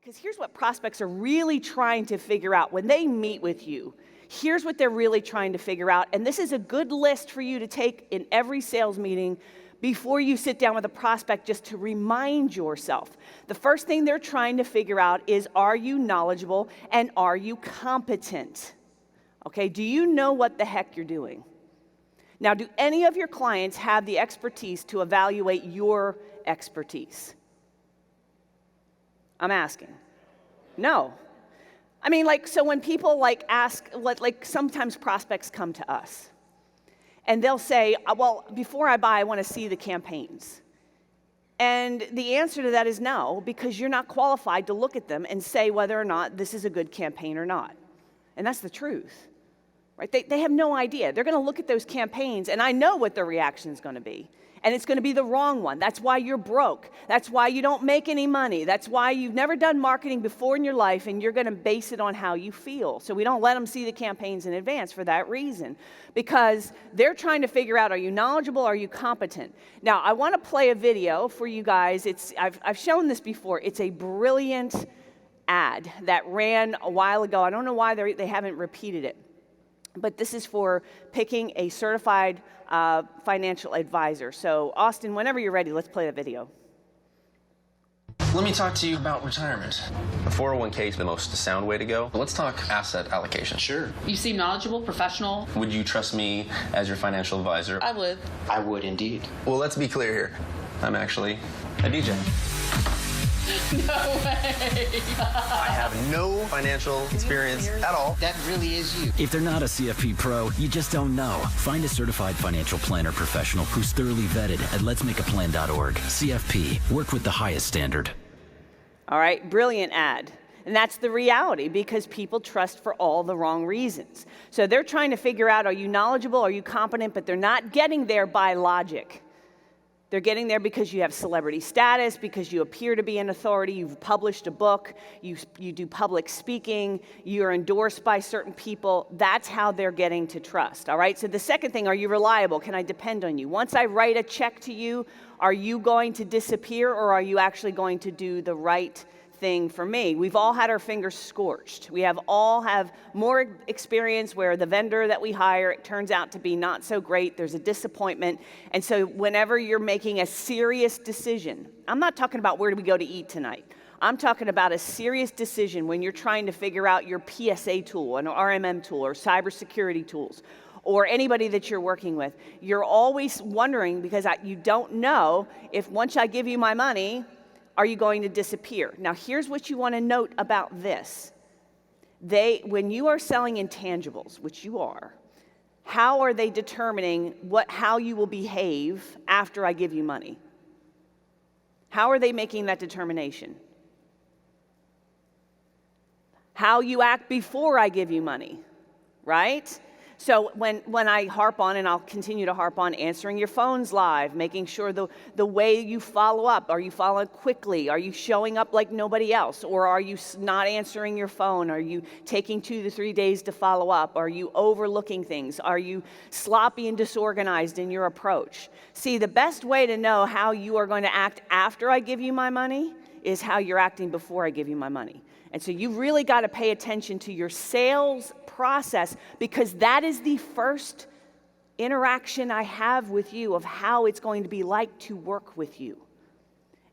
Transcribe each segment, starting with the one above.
Because here's what prospects are really trying to figure out when they meet with you. Here's what they're really trying to figure out, and this is a good list for you to take in every sales meeting before you sit down with a prospect, just to remind yourself. The first thing they're trying to figure out is, are you knowledgeable and are you competent? Okay, do you know what the heck you're doing? Now, do any of your clients have the expertise to evaluate your expertise? I'm asking. No. I mean, so when people ask, sometimes prospects come to us and they'll say, well, before I buy, I want to see the campaigns. And the answer to that is no, because you're not qualified to look at them and say whether or not this is a good campaign or not. And that's the truth, right? They have no idea. They're going to look at those campaigns, and I know what their reaction is going to be. And it's going to be the wrong one. That's why you're broke. That's why you don't make any money. That's why you've never done marketing before in your life, and you're going to base it on how you feel. So we don't let them see the campaigns in advance for that reason, because they're trying to figure out, are you knowledgeable, are you competent? Now, I want to play a video for you guys. I've shown this before. It's a brilliant ad that ran a while ago. I don't know why they haven't repeated it. But this is for picking a certified financial advisor. So, Austin, whenever you're ready, let's play the video. Let me talk to you about retirement. A 401k is the most sound way to go. Let's talk asset allocation. Sure. You seem knowledgeable, professional. Would you trust me as your financial advisor? I would. I would indeed. Well, let's be clear here. I'm actually a DJ. No way. I have no financial experience at all. That really is you. If they're not a CFP pro, you just don't know. Find a certified financial planner professional who's thoroughly vetted at letsmakeaplan.org. CFP, work with the highest standard. All right, brilliant ad. And that's the reality, because people trust for all the wrong reasons. So they're trying to figure out, are you knowledgeable, are you competent, but they're not getting there by logic. They're getting there because you have celebrity status, because you appear to be an authority, you've published a book, you do public speaking, you're endorsed by certain people. That's how they're getting to trust, all right? So the second thing, are you reliable? Can I depend on you? Once I write a check to you, are you going to disappear, or are you actually going to do the right thing for me? We've all had our fingers scorched. We all have more experience where the vendor that we hire, it turns out to be not so great. There's a disappointment. And so whenever you're making a serious decision, I'm not talking about where do we go to eat tonight. I'm talking about a serious decision when you're trying to figure out your PSA tool, an RMM tool, or cybersecurity tools, or anybody that you're working with. You're always wondering, because you don't know if once I give you my money, are you going to disappear? Now, here's what you want to note about this. When you are selling intangibles, which you are, how are they determining how you will behave after I give you money? How are they making that determination? How you act before I give you money, right? So when I harp on, and I'll continue to harp on, answering your phones live, making sure the way you follow up, are you following quickly? Are you showing up like nobody else? Or are you not answering your phone? Are you taking 2 to 3 days to follow up? Are you overlooking things? Are you sloppy and disorganized in your approach? See, the best way to know how you are going to act after I give you my money is how you're acting before I give you my money. And so you really got to pay attention to your sales process, because that is the first interaction I have with you of how it's going to be like to work with you.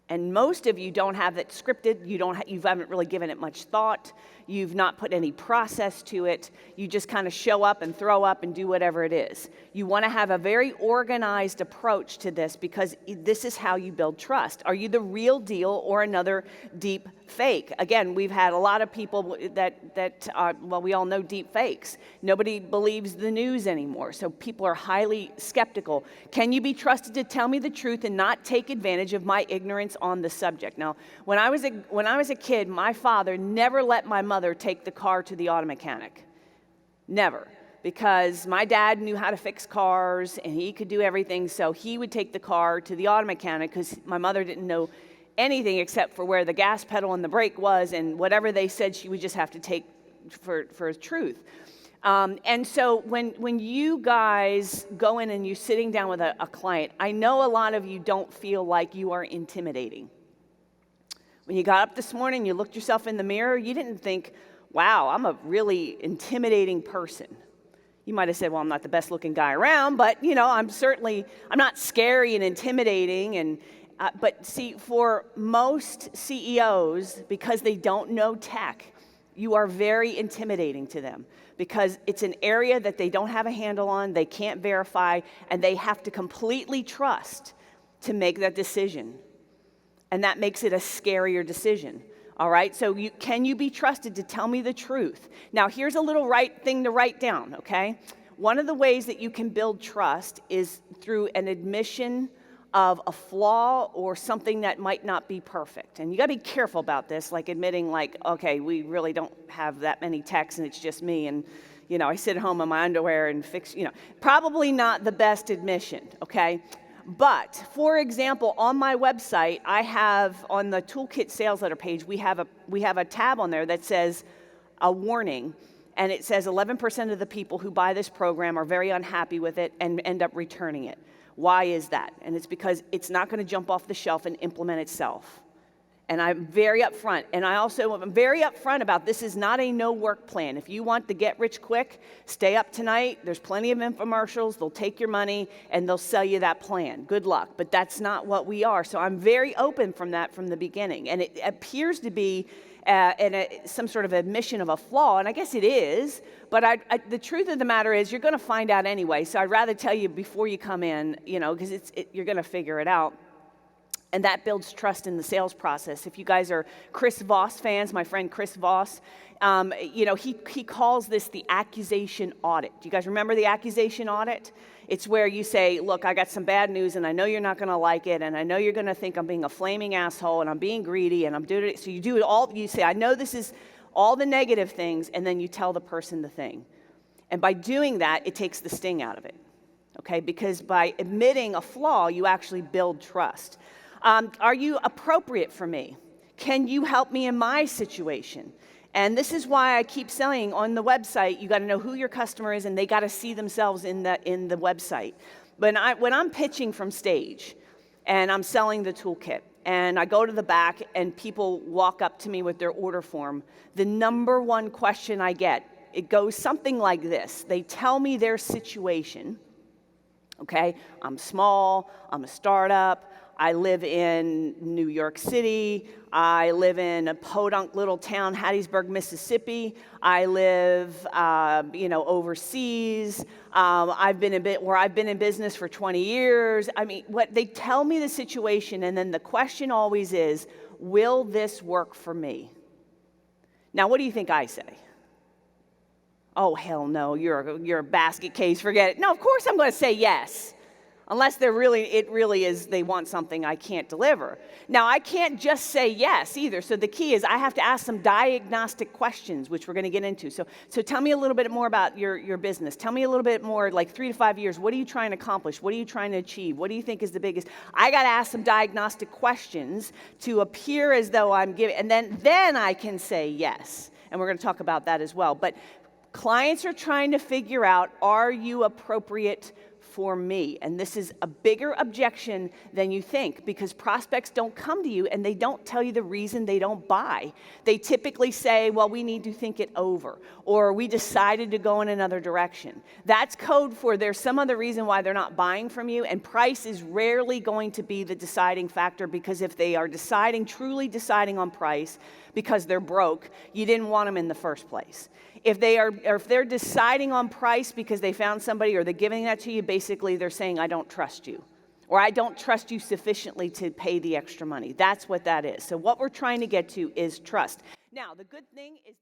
And most of you don't have that scripted. You haven't really given it much thought. You've not put any process to it. You just kind of show up and throw up and do whatever it is. You want to have a very organized approach to this, because this is how you build trust. Are you the real deal or another deep fake? Again, we've had a lot of people we all know deep fakes. Nobody believes the news anymore, so people are highly skeptical. Can you be trusted to tell me the truth and not take advantage of my ignorance on the subject? Now, when I was a kid, my father never let my mother take the car to the auto mechanic. Never. Because my dad knew how to fix cars and he could do everything, so he would take the car to the auto mechanic, because my mother didn't know anything except for where the gas pedal and the brake was, and whatever they said she would just have to take for truth. And so when you guys go in and you're sitting down with a client, I know a lot of you don't feel like you are intimidating. When you got up this morning, you looked yourself in the mirror, you didn't think, wow, I'm a really intimidating person. You might have said, well, I'm not the best looking guy around, but I'm not scary and intimidating. But see, for most CEOs, because they don't know tech, you are very intimidating to them because it's an area that they don't have a handle on, they can't verify, and they have to completely trust to make that decision. And that makes it a scarier decision. All right, so can you be trusted to tell me the truth? Now, here's a little thing to write down, okay? One of the ways that you can build trust is through an admission of a flaw or something that might not be perfect. And you gotta be careful about this, like admitting okay, we really don't have that many techs and it's just me and I sit at home in my underwear and fix, probably not the best admission, okay? But, for example, on my website, I have, on the Toolkit sales letter page, we have a tab on there that says a warning, and it says 11% of the people who buy this program are very unhappy with it and end up returning it. Why is that? And it's because it's not going to jump off the shelf and implement itself. And I'm very upfront. And I'm very upfront about this is not a no-work plan. If you want to get rich quick, stay up tonight. There's plenty of infomercials. They'll take your money, and they'll sell you that plan. Good luck. But that's not what we are. So I'm very open from that from the beginning. And it appears to be some sort of admission of a flaw, and I guess it is. But the truth of the matter is you're going to find out anyway. So I'd rather tell you before you come in, because you're going to figure it out. And that builds trust in the sales process. If you guys are Chris Voss fans, my friend Chris Voss, he calls this the accusation audit. Do you guys remember the accusation audit? It's where you say, look, I got some bad news and I know you're not going to like it and I know you're going to think I'm being a flaming asshole and I'm being greedy and I'm doing it. So you do it all, you say, I know this is all the negative things, and then you tell the person the thing. And by doing that, it takes the sting out of it, okay? Because by admitting a flaw, you actually build trust. Are you appropriate for me? Can you help me in my situation? And this is why I keep saying on the website, you got to know who your customer is, and they got to see themselves in the website. When I'm pitching from stage, and I'm selling the toolkit, and I go to the back, and people walk up to me with their order form, the number one question I get, it goes something like this. They tell me their situation. Okay, I'm small. I'm a startup. I live in New York City. I live in a podunk little town, Hattiesburg, Mississippi. I live, overseas. I've been in business for 20 years. I mean, what they tell me the situation, and then the question always is, will this work for me? Now, what do you think I say? Oh, hell no, you're a basket case, forget it. No, of course I'm going to say yes. Unless it really is, they want something I can't deliver. Now, I can't just say yes either. So the key is I have to ask some diagnostic questions, which we're going to get into. So tell me a little bit more about your business. Tell me a little bit more, like 3 to 5 years. What are you trying to accomplish? What are you trying to achieve? What do you think is the biggest? I got to ask some diagnostic questions to appear as though I'm giving, and then I can say yes. And we're going to talk about that as well. But clients are trying to figure out, are you appropriate for me? And this is a bigger objection than you think, because prospects don't come to you and they don't tell you the reason they don't buy. They typically say, well, we need to think it over, or we decided to go in another direction. That's code for there's some other reason why they're not buying from you, and price is rarely going to be the deciding factor, because if they are truly deciding on price because they're broke, you didn't want them in the first place. If they're deciding on price because they found somebody or they're giving that to you, basically they're saying, I don't trust you, or I don't trust you sufficiently to pay the extra money. That's what that is. So what we're trying to get to is trust. Now, the good thing is